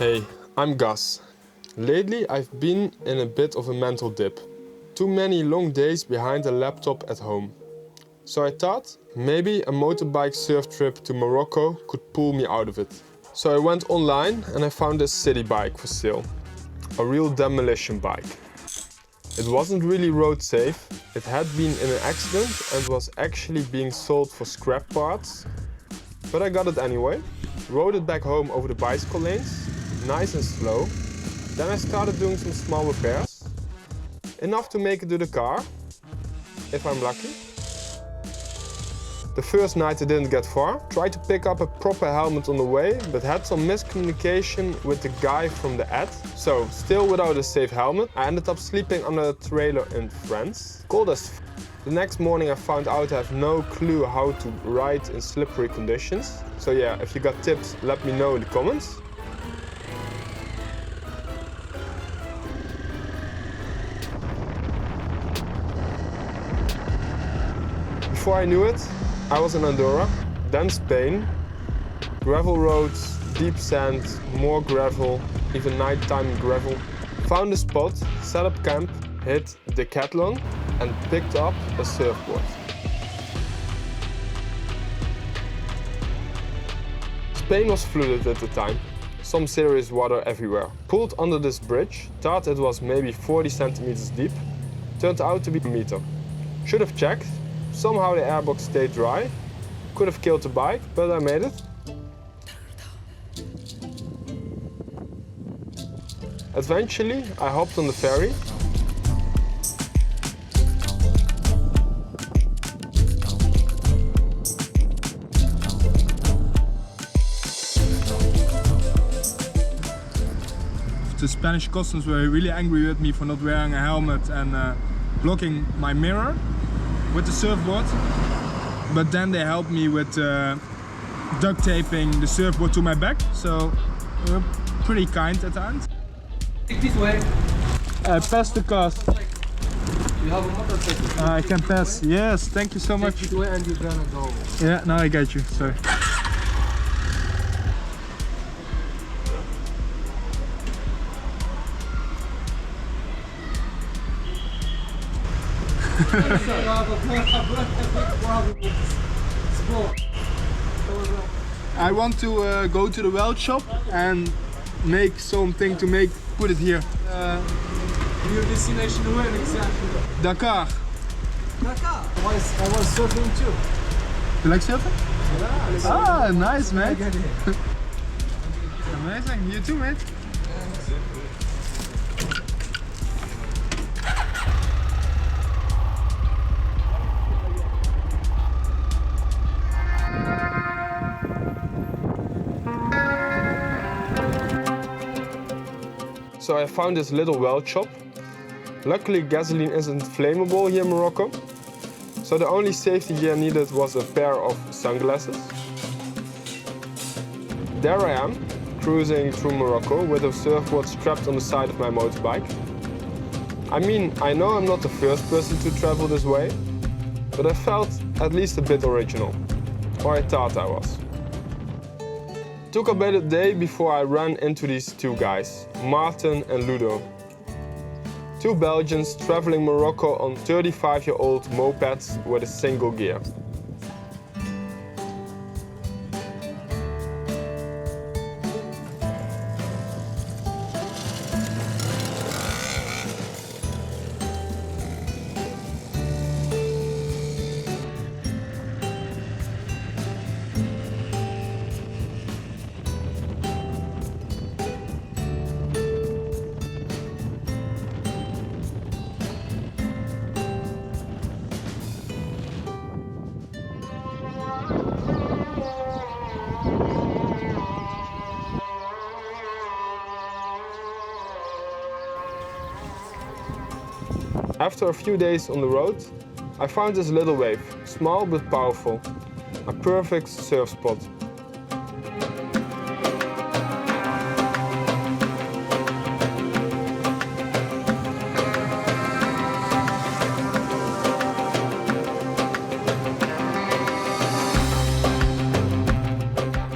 Hey, I'm Gus. Lately I've been in a bit of a mental dip. Too many long days behind a laptop at home. So I thought maybe a motorbike surf trip to Morocco could pull me out of it. So I went online and I found this city bike for sale. A real demolition bike. It wasn't really road safe, it had been in an accident and was actually being sold for scrap parts. But I got it anyway, rode it back home over the bicycle lanes, nice and slow. Then I started doing some small repairs. Enough to make it to the car, if I'm lucky. The first night I didn't get far, tried to pick up a proper helmet on the way, but had some miscommunication with the guy from the ad. So, still without a safe helmet, I ended up sleeping under a trailer in France. Cold as f. The next morning I found out I have no clue how to ride in slippery conditions. So yeah, if you got tips, let me know in the comments. Before I knew it, I was in Andorra, then Spain. Gravel roads, deep sand, more gravel, even nighttime gravel. Found a spot, set up camp, hit Decathlon and picked up a surfboard. Spain was flooded at the time, some serious water everywhere. Pulled under this bridge, thought it was maybe 40 centimeters deep, turned out to be a meter. Should have checked. Somehow the airbox stayed dry. Could have killed the bike, but I made it. Eventually, I hopped on the ferry. The Spanish customs were really angry with me for not wearing a helmet and blocking my mirror with the surfboard, but then they helped me with duct taping the surfboard to my back, so they were pretty kind at the end. Take this way. Pass the cost. You have a motorcycle. I can pass. Yes, thank you so much. Take this way and you're gonna go. Yeah, now I get you. Sorry. I want to go to the weld shop and make something to put it here. Your destination where exactly? Dakar. Dakar. I was surfing too. You like surfing? Yeah. Ah, nice, man. I get it. Amazing. You too, mate. So I found this little weld shop. Luckily gasoline isn't flammable here in Morocco. So the only safety gear needed was a pair of sunglasses. There I am, cruising through Morocco with a surfboard strapped on the side of my motorbike. I mean, I know I'm not the first person to travel this way, but I felt at least a bit original. Or I thought I was. Took about a day before I ran into these two guys, Martin and Ludo. Two Belgians traveling Morocco on 35-year-old mopeds with a single gear. After a few days on the road, I found this little wave, small but powerful, a perfect surf spot.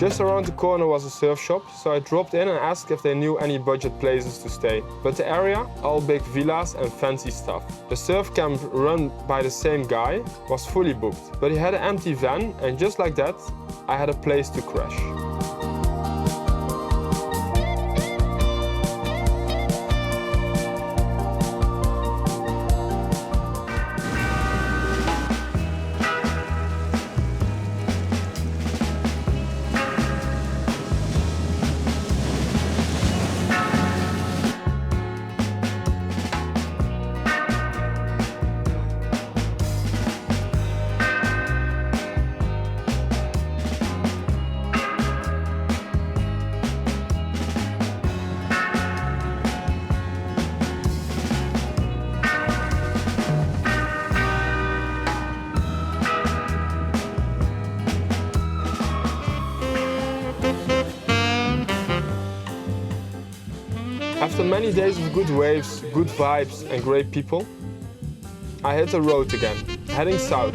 Just around the corner was a surf shop, so I dropped in and asked if they knew any budget places to stay. But the area, all big villas and fancy stuff. The surf camp run by the same guy was fully booked, but he had an empty van and just like that, I had a place to crash. After many days of good waves, good vibes and great people, I hit the road again, heading south.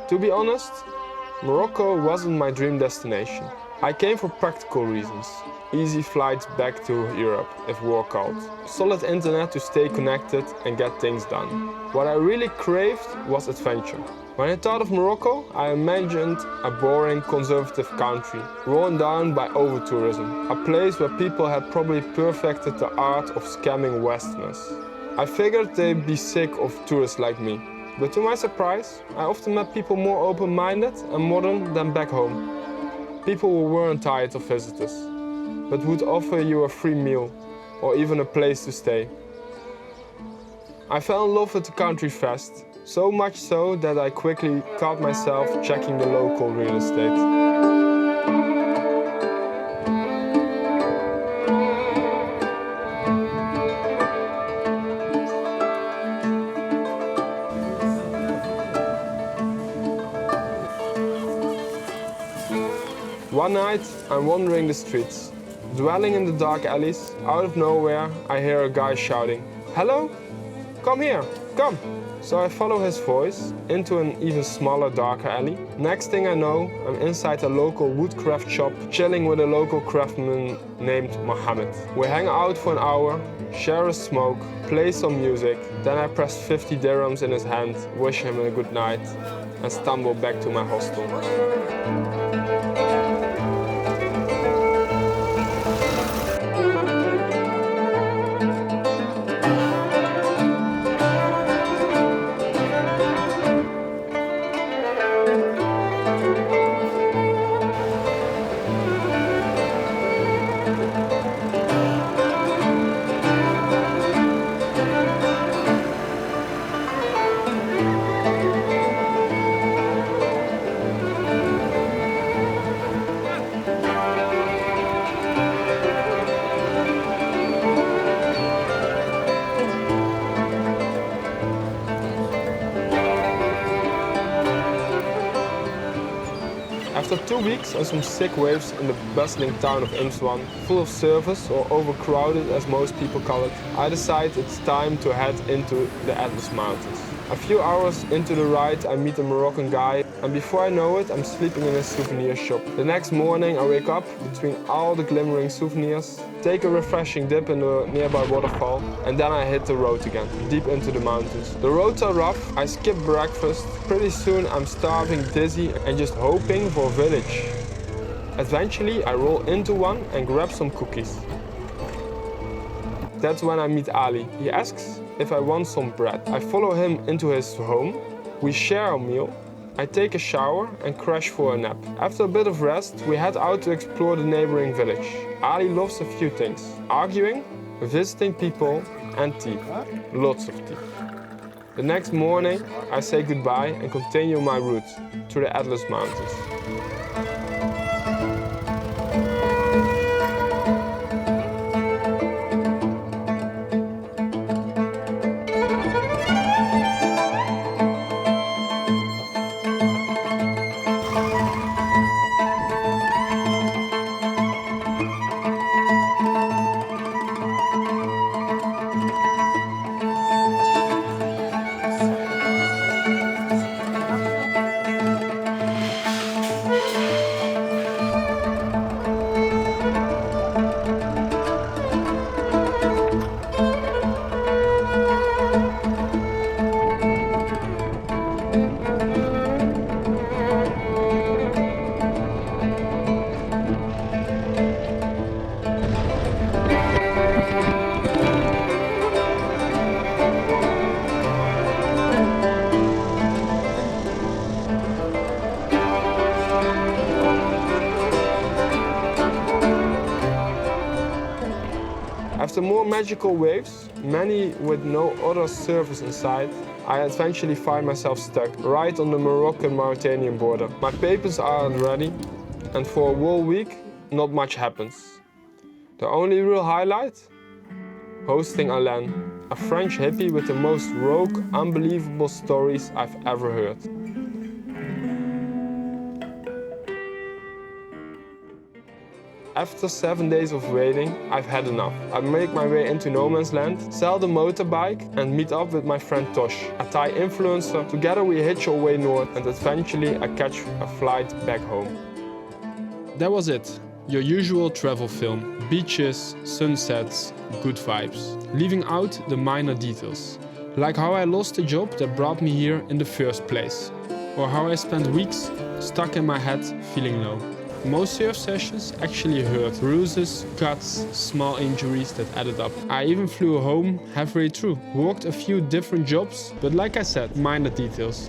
To be honest, Morocco wasn't my dream destination. I came for practical reasons. Easy flights back to Europe if war called. Solid internet to stay connected and get things done. What I really craved was adventure. When I thought of Morocco, I imagined a boring, conservative country, worn down by over-tourism. A place where people had probably perfected the art of scamming Westerners. I figured they'd be sick of tourists like me. But to my surprise, I often met people more open-minded and modern than back home. People who weren't tired of visitors, but would offer you a free meal or even a place to stay. I fell in love with the country fast, so much so that I quickly caught myself checking the local real estate. One night, I'm wandering the streets. Dwelling in the dark alleys, out of nowhere, I hear a guy shouting, "Hello? Come here, come!" So I follow his voice into an even smaller, darker alley. Next thing I know, I'm inside a local woodcraft shop, chilling with a local craftsman named Mohammed. We hang out for an hour, share a smoke, play some music. Then I press 50 dirhams in his hand, wish him a good night, and stumble back to my hostel. After 2 weeks and some sick waves in the bustling town of Imswan, full of service or overcrowded as most people call it, I decide it's time to head into the Atlas Mountains. A few hours into the ride I meet a Moroccan guy and before I know it I'm sleeping in a souvenir shop. The next morning I wake up between all the glimmering souvenirs, take a refreshing dip in the nearby waterfall and then I hit the road again, deep into the mountains. The roads are rough, I skip breakfast, pretty soon I'm starving, dizzy and just hoping for a village. Eventually I roll into one and grab some cookies. That's when I meet Ali. He asks if I want some bread. I follow him into his home, we share a meal, I take a shower and crash for a nap. After a bit of rest, we head out to explore the neighboring village. Ali loves a few things: arguing, visiting people and tea. Lots of tea. The next morning, I say goodbye and continue my route to the Atlas Mountains. After more magical waves, many with no other surface inside, I eventually find myself stuck right on the Moroccan-Mauritanian border. My papers aren't ready, and for a whole week, not much happens. The only real highlight? Hosting Alain, a French hippie with the most rogue, unbelievable stories I've ever heard. After 7 days of waiting, I've had enough. I make my way into no man's land, sell the motorbike and meet up with my friend Tosh, a Thai influencer. Together we hitch our way north and eventually I catch a flight back home. That was it. Your usual travel film. Beaches, sunsets, good vibes. Leaving out the minor details. Like how I lost the job that brought me here in the first place. Or how I spent weeks stuck in my head feeling low. Most surf sessions actually hurt. Bruises, cuts, small injuries that added up. I even flew home halfway through. Worked a few different jobs, but like I said, minor details.